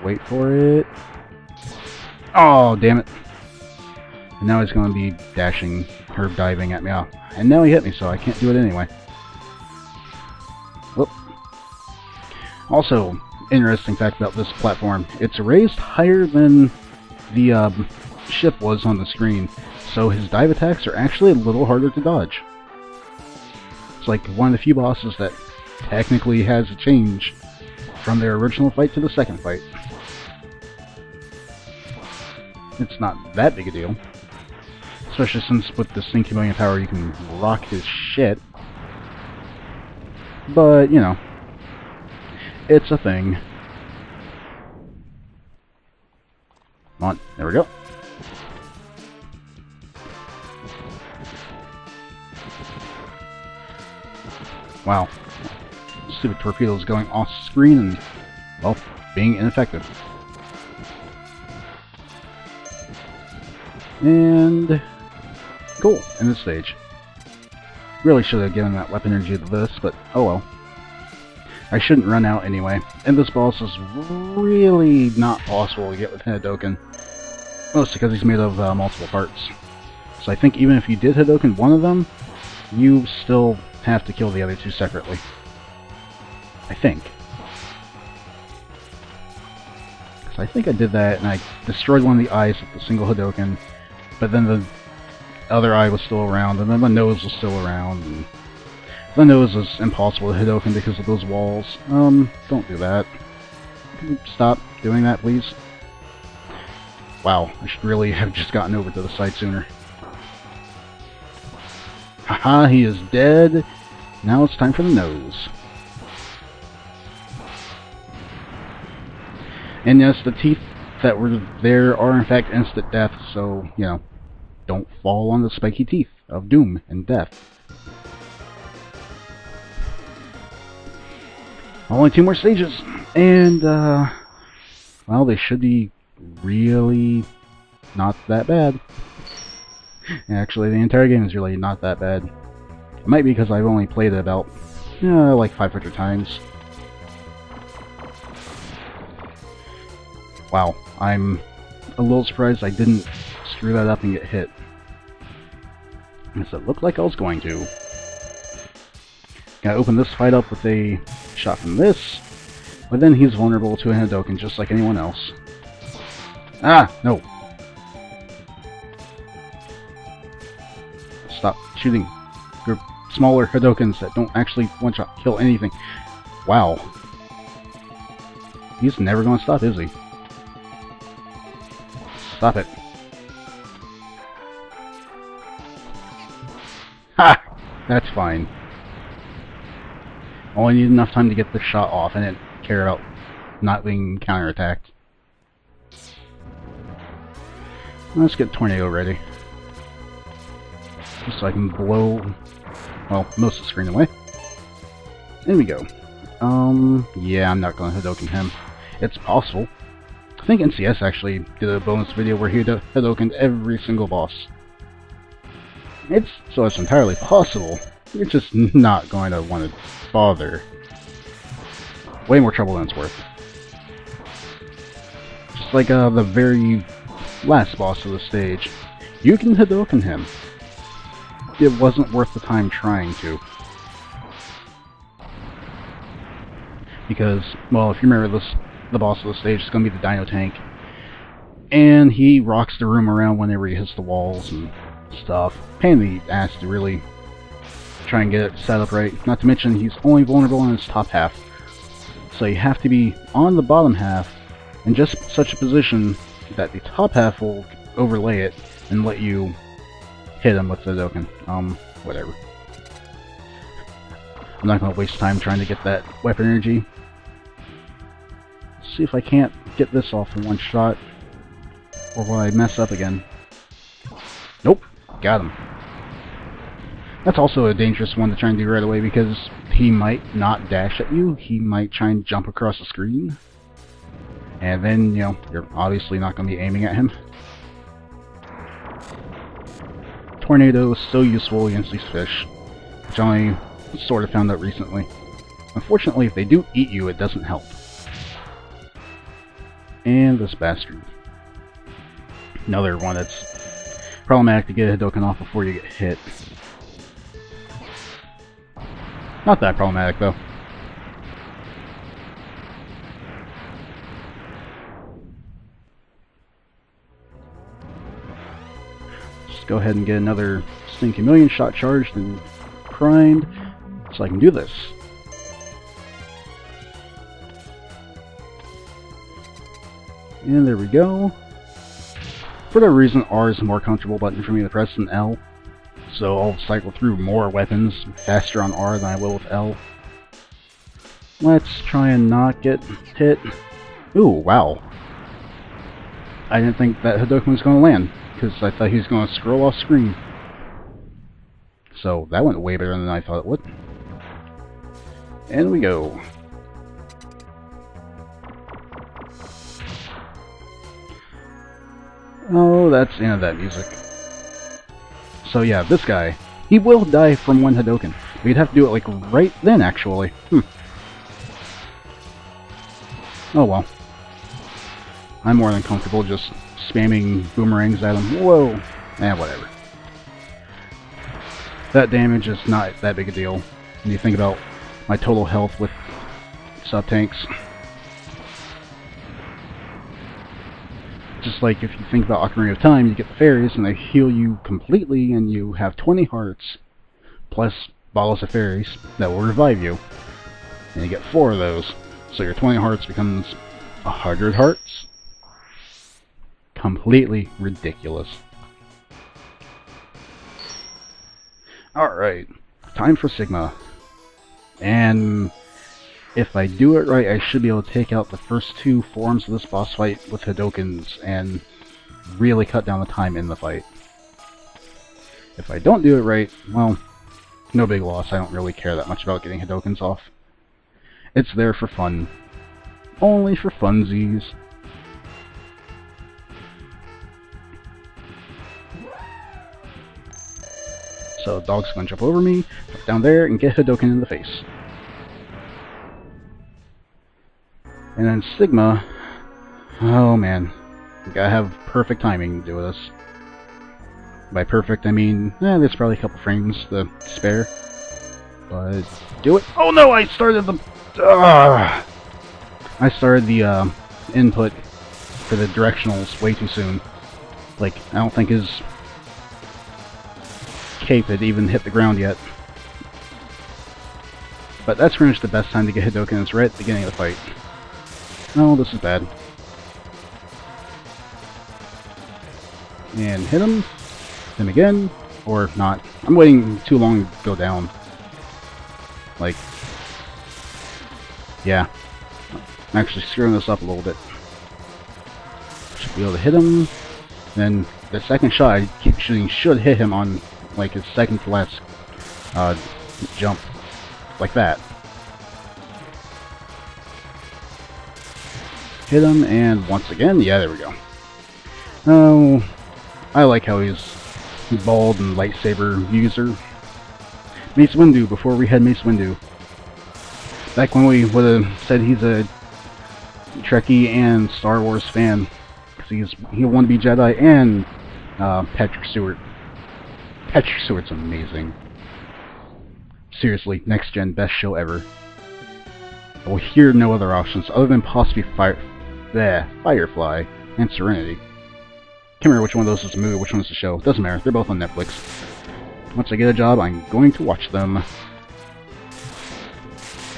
Wait for it. Oh, damn it. And now he's going to be dashing, or diving at me. Oh, and now he hit me, so I can't do it anyway. Whoop. Also, interesting fact about this platform, it's raised higher than the ship was on the screen, so his dive attacks are actually a little harder to dodge. It's like one of the few bosses that technically has a change from their original fight to the second fight. It's not that big a deal. Especially since with the CHAMELEON power you can rock his shit. But, you know, it's a thing. Come on, there we go. Wow. Stupid torpedoes going off screen and, well, being ineffective. And cool, end of stage. Really should have given that weapon energy to this, but oh well. I shouldn't run out anyway. And this boss is really not possible to get with Hadoken. Mostly because he's made of multiple parts. So I think even if you did Hadoken one of them, you still have to kill the other two separately. I think. So I think I did that, and I destroyed one of the eyes with the single Hadoken, but then the other eye was still around, and then the nose was still around, and the nose was impossible to Hadoken because of those walls. Don't do that. Can you stop doing that, please? Wow, I should really have just gotten over to the side sooner. Haha, he is dead. Now it's time for the nose. And yes, the teeth that were there are in fact instant death, so, you know, don't fall on the spiky teeth of doom and death. Only 2 more stages, and, well, they should be really not that bad. Actually, the entire game is really not that bad. It might be because I've only played it about, like 500 times. Wow, I'm a little surprised I didn't screw that up and get hit. Because it looked like I was going to. Gotta open this fight up with a shot from this, but then he's vulnerable to a Hadoken just like anyone else. Ah, no. Stop shooting your smaller Hadokens that don't actually one-shot kill anything. Wow. He's never gonna stop, is he? Stop it. Ha! That's fine. Only need enough time to get the shot off and didn't care about not being counterattacked. Let's get Tornado ready. Just so I can blow, well, most of the screen away. There we go. Yeah, I'm not going to Hadoken him. It's possible. I think NCS actually did a bonus video where he Hadokened every single boss. So it's entirely possible. You're just not going to want to bother. Way more trouble than it's worth. Just like the very last boss of the stage. You can Hadoken him. It wasn't worth the time trying to. Because, well, if you remember this, the boss of the stage is going to be the Dino Tank. And he rocks the room around whenever he hits the walls and stuff. Pain in the ass to really try and get it set up right. Not to mention, he's only vulnerable in his top half. So you have to be on the bottom half in just such a position that the top half will overlay it and let you hit him with the Hadoken. Whatever. I'm not going to waste time trying to get that weapon energy. Let's see if I can't get this off in one shot. Or will I mess up again? Nope. Got him. That's also a dangerous one to try and do right away because he might not dash at you, he might try and jump across the screen. And then, you know, you're obviously not going to be aiming at him. Tornado is so useful against these fish, which I only sort of found out recently. Unfortunately, if they do eat you, it doesn't help. And this bastard. Another one that's problematic to get a Hadoken off before you get hit. Not that problematic, though. Just go ahead and get another Stinky Million shot charged and primed, so I can do this. And there we go. For that reason, R is a more comfortable button for me to press than L. So I'll cycle through more weapons faster on R than I will with L. Let's try and not get hit. Ooh, wow. I didn't think that Hadoken was going to land, because I thought he was going to scroll off screen. So that went way better than I thought it would. And we go. Oh, that's the end of that music. So yeah, this guy, he will die from one Hadoken. But you'd have to do it like right then, actually. Oh well. I'm more than comfortable just spamming boomerangs at him. Whoa! Whatever. That damage is not that big a deal when you think about my total health with sub-tanks. Just like if you think about Ocarina of Time, you get the fairies and they heal you completely and you have 20 hearts plus bottles of fairies that will revive you. And you get 4 of those. So your 20 hearts becomes 100 hearts. Completely ridiculous. Alright, time for Sigma. And if I do it right, I should be able to take out the first 2 forms of this boss fight with Hadokens and really cut down the time in the fight. If I don't do it right, well, no big loss. I don't really care that much about getting Hadokens off. It's there for fun. Only for funsies. So dog's gonna jump over me, down there, and get Hadoken in the face. And then Sigma, oh man, you gotta have perfect timing to do this. By perfect, I mean, there's probably a couple frames to spare. But do it. Oh no, I started the input for the directionals way too soon. Like, I don't think his cape had even hit the ground yet. But that's pretty much the best time to get Hadoken, is right at the beginning of the fight. Oh, this is bad. And hit him. Hit him again. Or not. I'm waiting too long to go down. Like, yeah. I'm actually screwing this up a little bit. Should be able to hit him. Then the second shot I keep shooting should hit him on like his second to last jump. Like that. Hit him, and once again, yeah, there we go. Oh, I like how he's bald and lightsaber user. Mace Windu, before we had Mace Windu. Back when we would have said he's a Trekkie and Star Wars fan. Because he wanted to be Jedi and Patrick Stewart. Patrick Stewart's amazing. Seriously, next gen, best show ever. I will hear no other options other than possibly Firefly and Serenity. Can't remember which one of those is a movie, which one is a show. Doesn't matter, they're both on Netflix. Once I get a job, I'm going to watch them.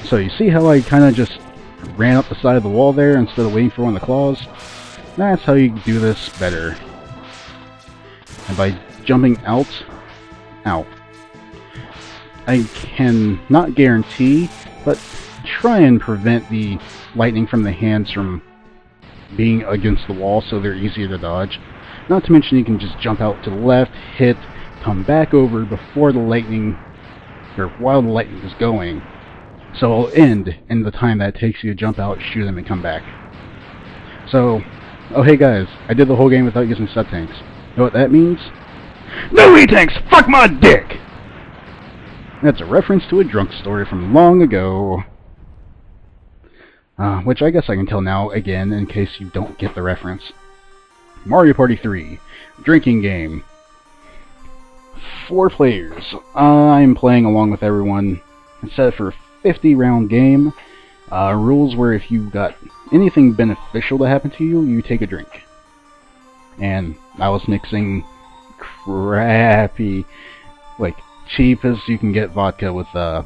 So you see how I kind of just ran up the side of the wall there instead of waiting for one of the claws? That's how you do this better. And by jumping out, ow. I can not guarantee, but try and prevent the lightning from the hands from being against the wall so they're easier to dodge. Not to mention you can just jump out to the left, hit, come back over before the lightning, or while the lightning is going, So it'll end in the time that it takes you to jump out, shoot them, and come back. So, oh hey guys, I did the whole game without using sub-tanks. You know what that means? No E-tanks! Fuck my dick! That's a reference to a drunk story from long ago. Which I guess I can tell now again in case you don't get the reference. Mario Party 3. Drinking game. 4 players. I'm playing along with everyone. It's set for a 50-round game. Rules where if you got anything beneficial to happen to you, you take a drink. And I was mixing crappy, like, cheap as you can get vodka with, I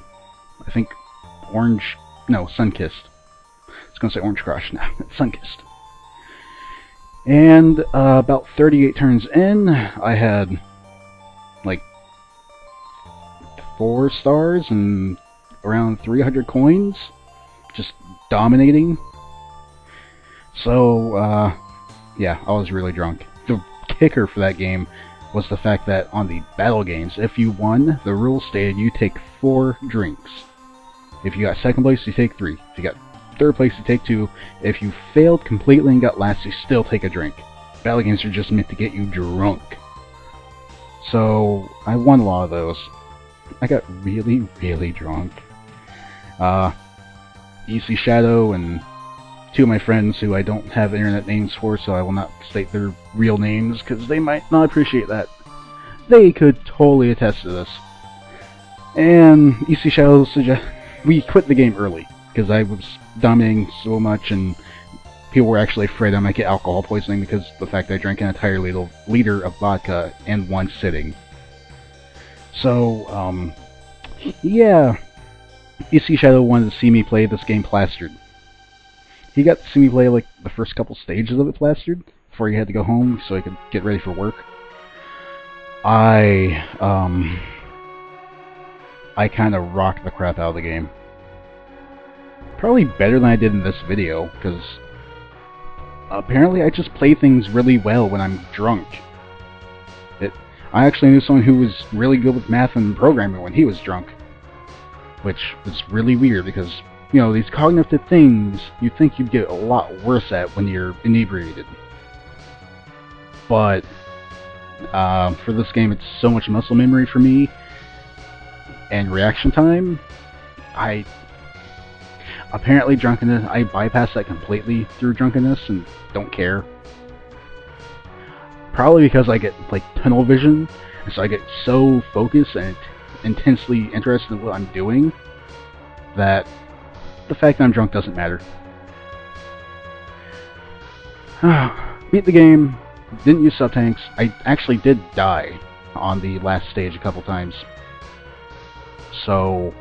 think, orange, no, Sunkissed. I was going to say Orange Crush, no, it's Sunkissed. And about 38 turns in, I had, like, 4 stars and around 300 coins, just dominating. So, yeah, I was really drunk. The kicker for that game was the fact that on the battle games, if you won, the rules stated you take 4 drinks. If you got second place, you take 3. If you got third place, you take 2. If you failed completely and got last, you still take a drink. Battle games are just meant to get you drunk. So, I won a lot of those. I got really, really drunk. EC Shadow and 2 of my friends who I don't have internet names for, so I will not state their real names, because they might not appreciate that. They could totally attest to this. And EC Shadow we quit the game early, because I was dominating so much, and people were actually afraid I might get alcohol poisoning because of the fact that I drank an entire liter of vodka in one sitting. So, yeah. EC Shadow wanted to see me play this game plastered. He got to see me play like the first couple stages of it plastered before he had to go home so he could get ready for work. I kind of rocked the crap out of the game. Probably better than I did in this video, because apparently I just play things really well when I'm drunk. I actually knew someone who was really good with math and programming when he was drunk. Which is really weird because, you know, these cognitive things you think you'd get a lot worse at when you're inebriated. But for this game, it's so much muscle memory for me and reaction time. Apparently drunkenness, I bypass that completely through drunkenness and don't care. Probably because I get like tunnel vision, and so I get so focused and intensely interested in what I'm doing that the fact that I'm drunk doesn't matter. Beat the game, didn't use sub-tanks. I actually did die on the last stage a couple times. So,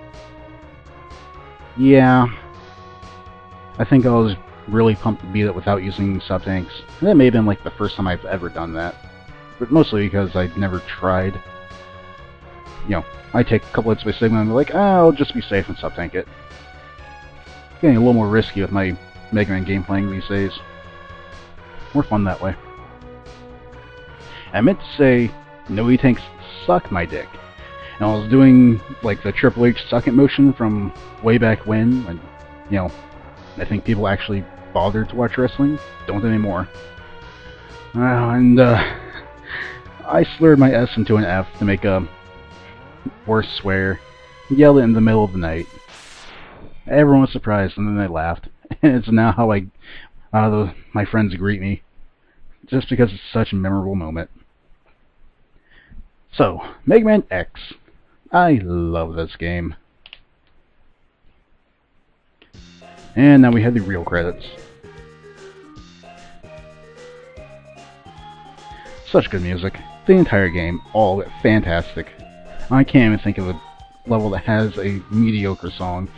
yeah. I think I was really pumped to beat it without using sub-tanks. And that may have been like the first time I've ever done that. But mostly because I'd never tried. You know, I take a couple hits by Sigma and I'm like, I'll just be safe and sub-tank it. Getting a little more risky with my Mega Man game playing these days. More fun that way. I meant to say, no E-tanks suck my dick. And I was doing like the Triple H suck it motion from way back when, you know, I think people actually bothered to watch wrestling. Don't anymore. I slurred my S into an F to make a worse swear. Yelled it in the middle of the night. Everyone was surprised, and then they laughed. And it's now how my friends greet me. Just because it's such a memorable moment. So, Mega Man X. I love this game. And now we have the real credits. Such good music. The entire game, all of it, fantastic. I can't even think of a level that has a mediocre song,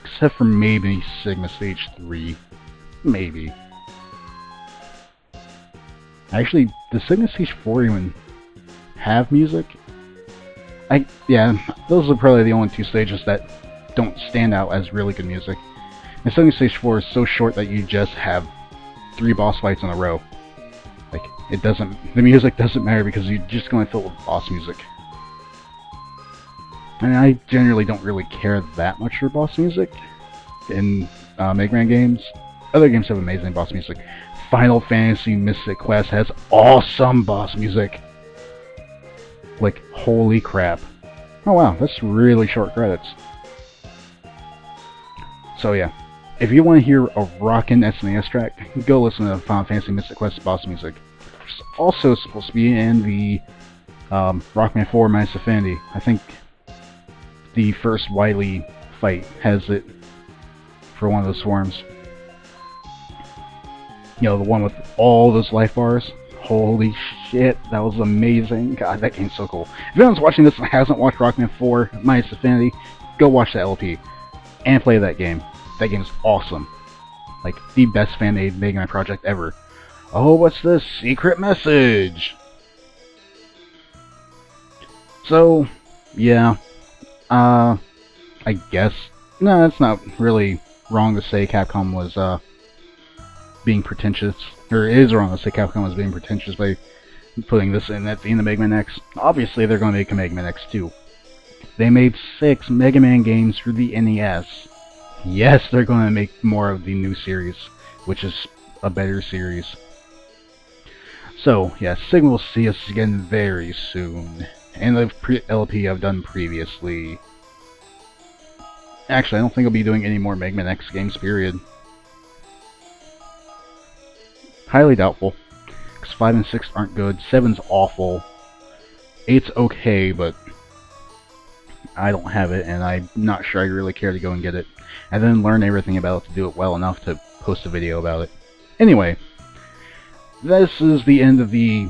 except for maybe Sigma Stage 3. Maybe. Actually, does Sigma Stage 4 even have music? Yeah, those are probably the only 2 stages that don't stand out as really good music. And Sigma Stage 4 is so short that you just have 3 boss fights in a row. Like, the music doesn't matter because you're just going to fill it with boss music. And I generally don't really care that much for boss music in Mega Man games. Other games have amazing boss music. Final Fantasy Mystic Quest has awesome boss music. Like, holy crap. Oh wow, that's really short credits. So yeah, if you want to hear a rockin' SNES track, go listen to Final Fantasy Mystic Quest boss music. It's also supposed to be in the Rockman 4 Minus Affinity. I think the first Wily fight has it for one of those forms. You know, the one with all those life bars. Holy shit, that was amazing. God, that game's so cool. If anyone's watching this and hasn't watched Rockman 4 Minus Affinity, go watch the LP and play that game. That game's awesome. Like, the best fan-made Mega Man project ever. Oh, what's this? Secret message! So, yeah. I guess. No, it's not really wrong to say Capcom was, being pretentious. Or it is wrong to say Capcom was being pretentious by putting this in at the end of Mega Man X. Obviously, they're going to make a Mega Man X 2. They made 6 Mega Man games for the NES. Yes, they're going to make more of the new series, which is a better series. So, yeah, Sigma will see us again very soon. And the LP I've done previously. Actually, I don't think I'll be doing any more Mega Man X games, period. Highly doubtful. Because 5 and 6 aren't good. 7's awful. 8's okay, but I don't have it, and I'm not sure I really care to go and get it. I then learn everything about it to do it well enough to post a video about it. Anyway, this is the end of the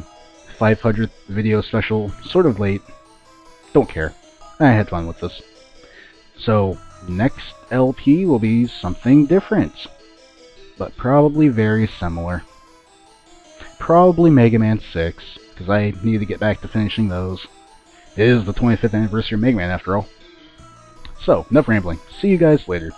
500th video special. Sort of late. Don't care. I had fun with this. So, next LP will be something different. But probably very similar. Probably Mega Man 6, because I need to get back to finishing those. It is the 25th anniversary of Mega Man, after all. So, enough rambling. See you guys later.